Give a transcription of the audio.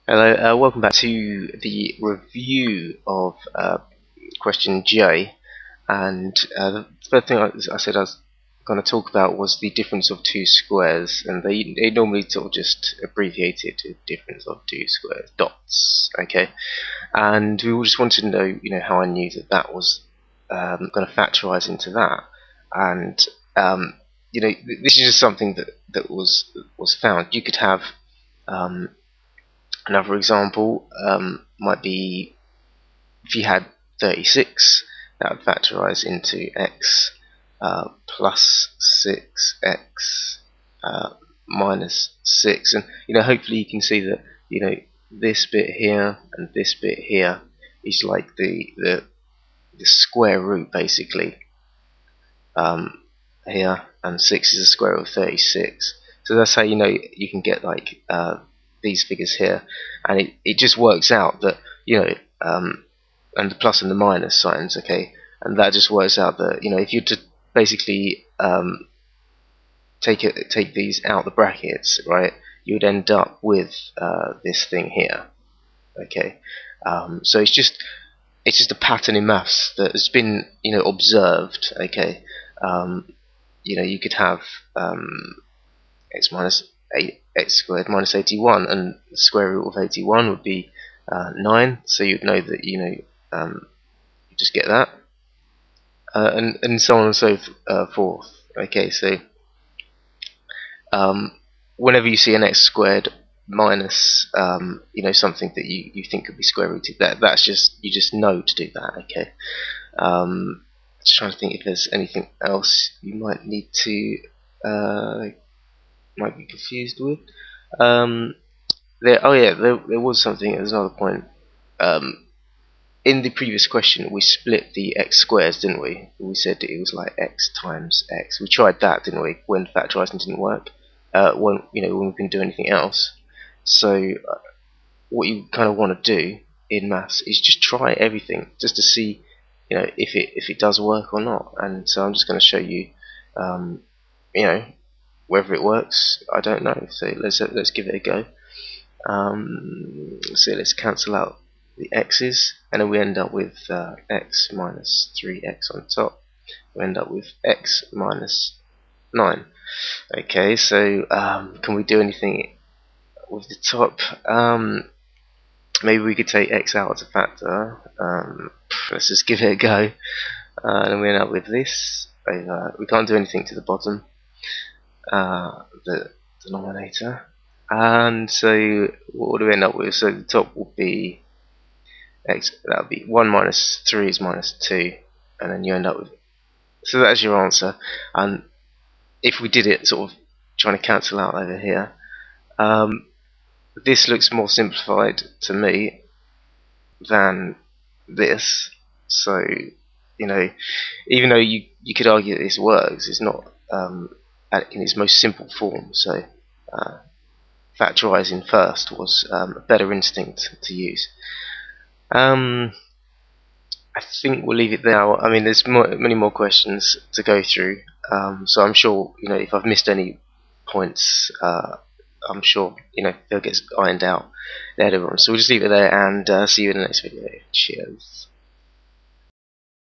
Hello, welcome back to the review of question J. And the first thing I said I was going to talk about was the difference of two squares, and they normally sort of just abbreviate it to difference of two squares, dots. Okay, and we all just wanted to know, how I knew that that was going to factorize into that, and this is just something that was found. You could have another example might be if you had 36, that would factorize into x plus 6x minus 6, and hopefully you can see that this bit here and this bit here is like the square root basically here, and 6 is the square root of 36. So that's how you can get like these figures here, and it just works out that and the plus and the minus signs, okay, and that just works out that if you to basically take these out the brackets, right, you would end up with this thing here, okay. So it's just a pattern in maths that has been observed, okay. You could have x minus 8x squared minus 81, and the square root of 81 would be 9, so you'd know that you just get that, and so on and so forth. Okay, so whenever you see an x squared minus something that you think could be square rooted, that's just, you just know to do that. Okay, just trying to think if there's anything else you might need to might be confused with. There was something. There's another point. In the previous question, we split the x squares, didn't we? We said it was like x times x. We tried that, didn't we? When factorizing didn't work. When we couldn't do anything else. So what you kind of want to do in maths is just try everything, just to see, if it does work or not. And so I'm just going to show you, whether it works. I don't know. So let's give it a go. So let's cancel out the x's, and then we end up with x minus 3x on top. We end up with x minus 9. Okay, so can we do anything with the top? Maybe we could take x out as a factor. Let's just give it a go, and we end up with this. We can't do anything to the bottom, the denominator. And so what do we end up with? So the top will be x, that would be 1 minus 3 is minus 2, and then you end up with, so that's your answer. And if we did it sort of trying to cancel out over here, this looks more simplified to me than this. So even though you could argue that this works, it's not in its most simple form. So factorizing first was a better instinct to use. I think we'll leave it there. I mean, there's many more questions to go through, so I'm sure if I've missed any points, I'm sure they'll get ironed out later on. So we'll just leave it there, and see you in the next video. Cheers.